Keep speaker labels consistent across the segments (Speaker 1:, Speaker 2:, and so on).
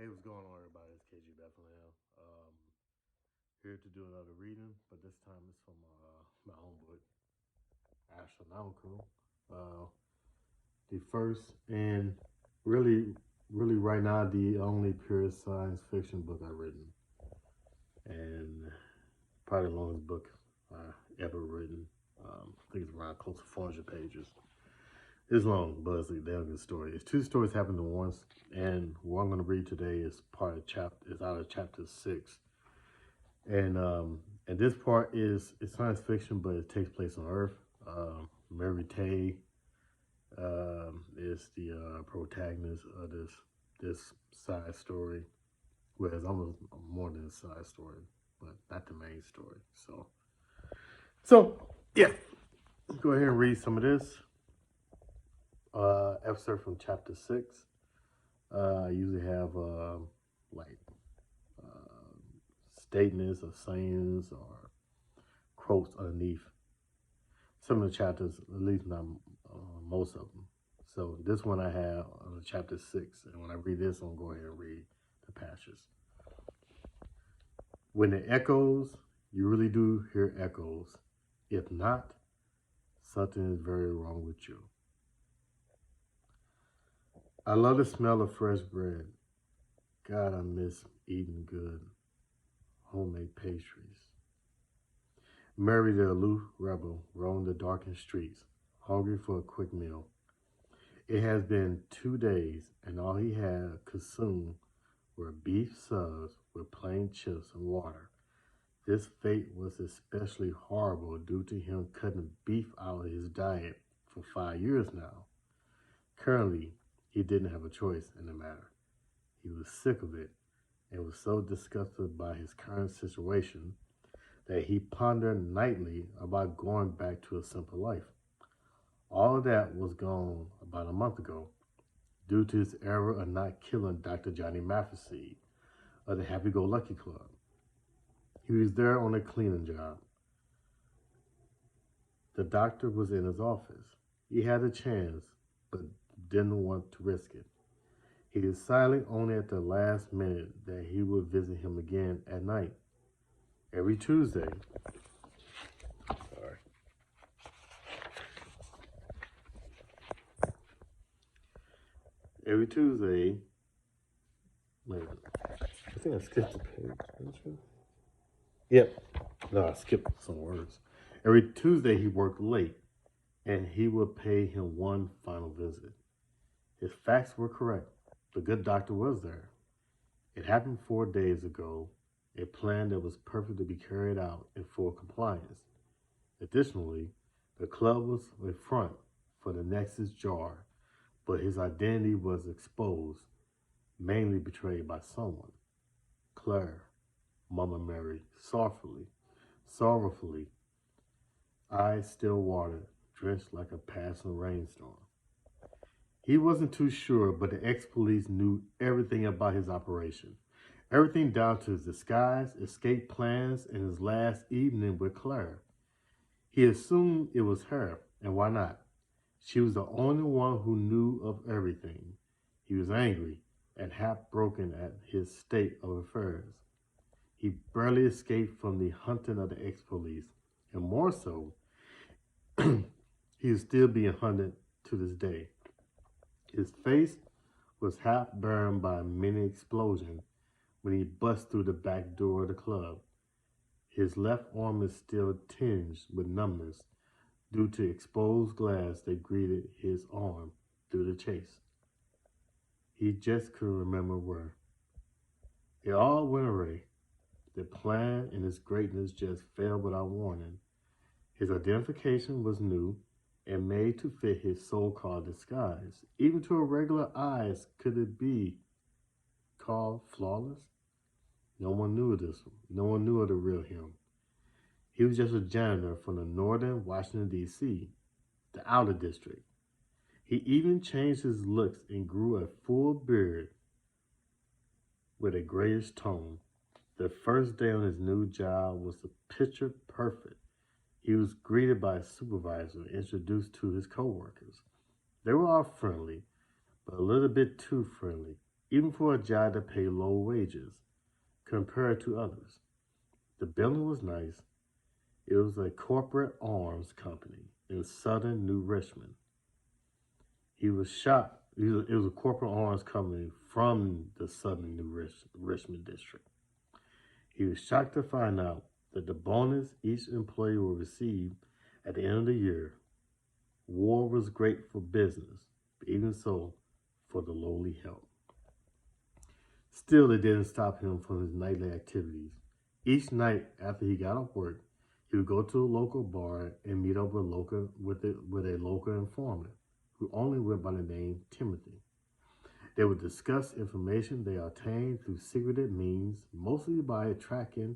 Speaker 1: Hey, what's going on, everybody? It's KG Bethlehem. Here to do another reading, but this time it's from my own book, Astronomical. Uh, the first and really right now the only pure science fiction book I've written, and probably the longest book I ever written. I think it's around close to 400 pages. It's long, but it's a damn good story. It's two stories happened at once, and what I'm going to read today is part of chapter is out of chapter 6. And this part is it's science fiction, but it takes place on Earth. Mary Tay is the protagonist of this side story, whereas almost more than a side story, but not the main story. So yeah, go ahead and read some of this excerpt from chapter 6. I usually have like uh, statements or sayings or quotes underneath some of the chapters, at least not most of them. So this one I have on chapter 6, and when I read this, I'm going to go ahead and read the passages. When it echoes, you really do hear echoes. If not, something is very wrong with you. I love the smell of fresh bread. God, I miss eating good homemade pastries. Mary, the aloof rebel, roamed the darkened streets, hungry for a quick meal. It has been 2 days, and all he had consumed were beef subs with plain chips and water. This fate was especially horrible due to him cutting beef out of his diet for 5 years now. Currently, he didn't have a choice in the matter. He was sick of it and was so disgusted by his current situation that he pondered nightly about going back to a simple life. All of that was gone about a month ago due to his error of not killing Dr. Johnny Mathesy of the Happy-Go-Lucky Club. He was there on a cleaning job. The doctor was in his office. He had a chance, but didn't want to risk it. He decided only at the last minute that he would visit him again at night. Every Tuesday, sorry. Every Tuesday, wait, I think I skipped a page. Yep. No, I skipped some words. Every Tuesday he worked late, and he would pay him one final visit. His facts were correct. The good doctor was there. It happened 4 days ago, a plan that was perfect to be carried out in full compliance. Additionally, the club was a front for the Nexus jar, but his identity was exposed, mainly betrayed by someone. Claire, Mama Mary, sorrowfully, eyes still watered, drenched like a passing rainstorm. He wasn't too sure, but the ex-police knew everything about his operation. Everything down to his disguise, escape plans, and his last evening with Claire. He assumed it was her, and why not? She was the only one who knew of everything. He was angry and half broken at his state of affairs. He barely escaped from the hunting of the ex-police, and more so, he is still being hunted to this day. His face was half burned by a mini explosion when he bust through the back door of the club. His left arm is still tinged with numbness due to exposed glass that greeted his arm through the chase. He just couldn't remember where. It all went awry. The plan and his greatness just failed without warning. His identification was new and made to fit his so-called disguise. Even to a regular eyes, could it be called flawless? No one knew this. No one knew of the real him. He was just a janitor from the northern Washington, D.C., the outer district. He even changed his looks and grew a full beard with a grayish tone. The first day on his new job was picture perfect. He was greeted by a supervisor and introduced to his coworkers. They were all friendly, but a little bit too friendly. even for a job that paid low wages compared to others. The building was nice. It was a corporate arms company in southern New Richmond. He was shocked. It was a corporate arms company from the southern Richmond district. He was shocked to find out that the bonus each employee will receive at the end of the year. War was great for business, but even so, for the lowly help. Still, it didn't stop him from his nightly activities. Each night after he got off work, he would go to a local bar and meet up with a local informant who only went by the name Timothy. They would discuss information they obtained through secretive means, mostly by the tracking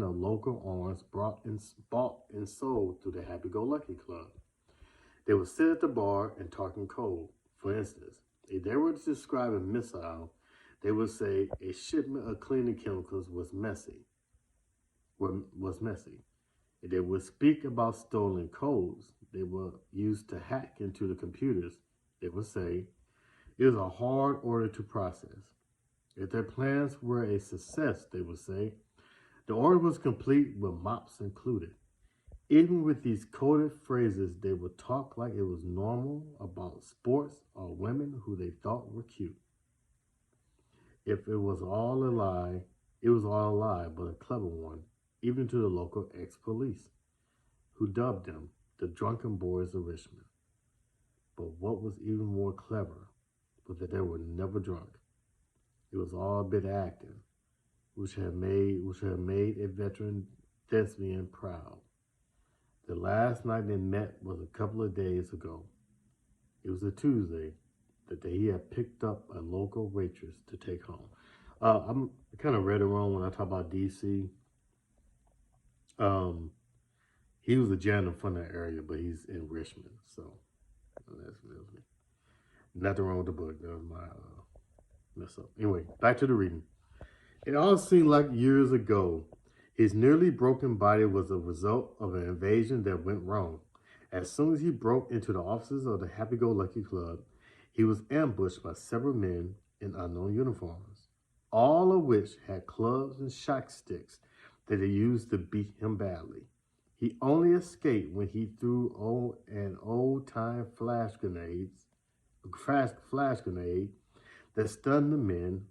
Speaker 1: of local arms bought and sold through the Happy-Go-Lucky Club. They would sit at the bar and talk in code. For instance, if they were to describe a missile, they would say a shipment of cleaning chemicals was messy. If they would speak about stolen codes they were used to hack into the computers, they would say it was a hard order to process. If their plans were a success, they would say the order was complete with mops included. Even with these coded phrases, they would talk like it was normal about sports or women who they thought were cute. If it was all a lie, it was all a lie, but a clever one, even to the local ex-police, who dubbed them the drunken boys of Richmond. But what was even more clever was that they were never drunk. It was all a bit of acting, which had made a veteran thespian proud. The last night they met was a couple of days ago. It was a Tuesday, the day he had picked up a local waitress to take home. I kind of read it wrong when I talk about DC. He was a janitor from that area, but he's in Richmond, so that's me. Nothing wrong with the book. That was my mess up. Anyway, back to the reading. It all seemed like years ago. His nearly broken body was a result of an invasion that went wrong. As soon as he broke into the offices of the Happy-Go-Lucky Club, he was ambushed by several men in unknown uniforms, all of which had clubs and shock sticks that they used to beat him badly. He only escaped when he threw an old-time flash grenade that stunned the men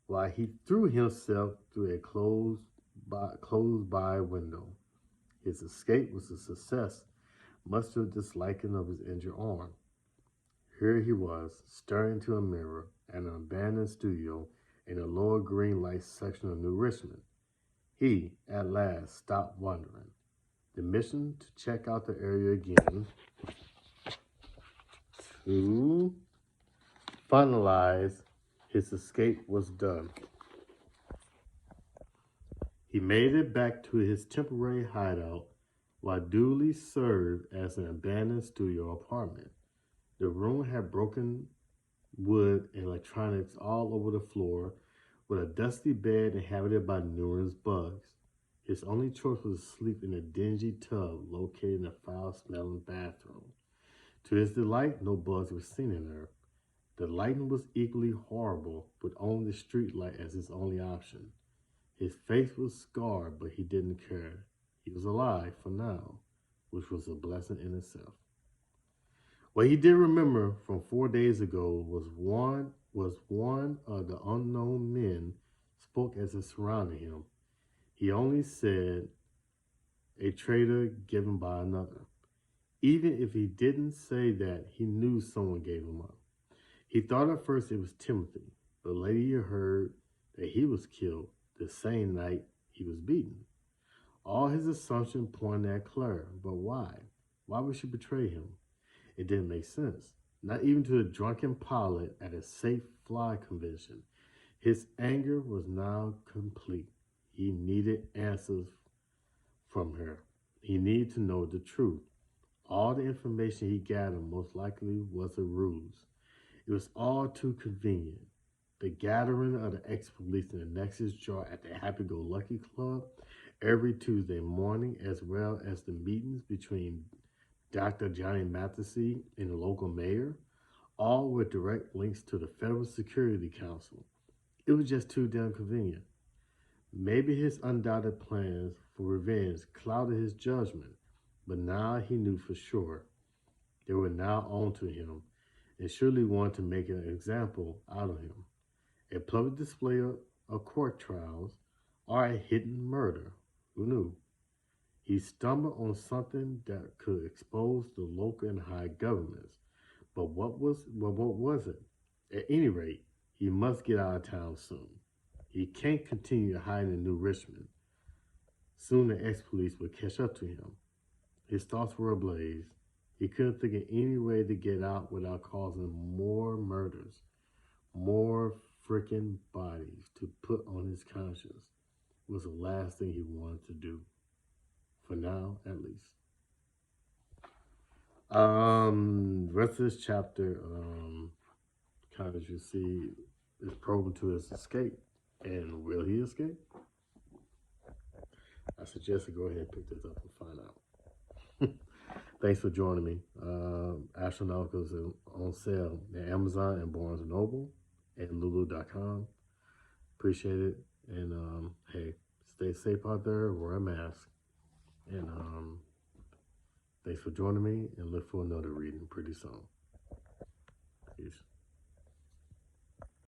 Speaker 1: while he threw himself through a closed-by window. His escape was a success, much to the disliking of his injured arm. Here he was, staring into a mirror at an abandoned studio in the lower green light section of New Richmond. He, at last, stopped wondering. The mission to check out the area again to finalize his escape was done. He made it back to his temporary hideout while duly served as an abandoned studio apartment. The room had broken wood and electronics all over the floor, with a dusty bed inhabited by numerous bugs. His only choice was to sleep in a dingy tub located in a foul-smelling bathroom. To his delight, no bugs were seen in there. The lighting was equally horrible, with only the street light as his only option. His face was scarred, but he didn't care. He was alive for now, which was a blessing in itself. What he did remember from 4 days ago was one of the unknown men spoke as it surrounded him. He only said, a traitor given by another. Even if he didn't say that, he knew someone gave him up. He thought at first it was Timothy, but later he heard that he was killed the same night he was beaten. All his assumptions pointed at Claire, but why? Why would she betray him? It didn't make sense, not even to the drunken pilot at a safe fly convention. His anger was now complete. He needed answers from her. He needed to know the truth. All the information he gathered most likely was a ruse. It was all too convenient. The gathering of the ex-police in the Nexus jar at the Happy-Go-Lucky Club every Tuesday morning, as well as the meetings between Dr. Johnny Mathesy and the local mayor, all with direct links to the Federal Security Council. It was just too damn convenient. Maybe his undoubted plans for revenge clouded his judgment, but now he knew for sure they were now on to him and surely wanted to make an example out of him. A public display of court trials or a hidden murder. Who knew? He stumbled on something that could expose the local and high governments. But what was it? At any rate, he must get out of town soon. He can't continue to hide in New Richmond. Soon the ex-police would catch up to him. His thoughts were ablaze. He couldn't think of any way to get out without causing more murders, more freaking bodies to put on his conscience. Was the last thing he wanted to do. For now, at least. Rest of this chapter, kind of, as you see, is probing to his escape. And will he escape? I suggest to go ahead and pick this up and find out. Thanks for joining me. Astronomical is on sale at Amazon and Barnes & Noble and Lulu.com. Appreciate it. And hey, stay safe out there. Wear a mask. And thanks for joining me, and look for another reading pretty soon. Peace.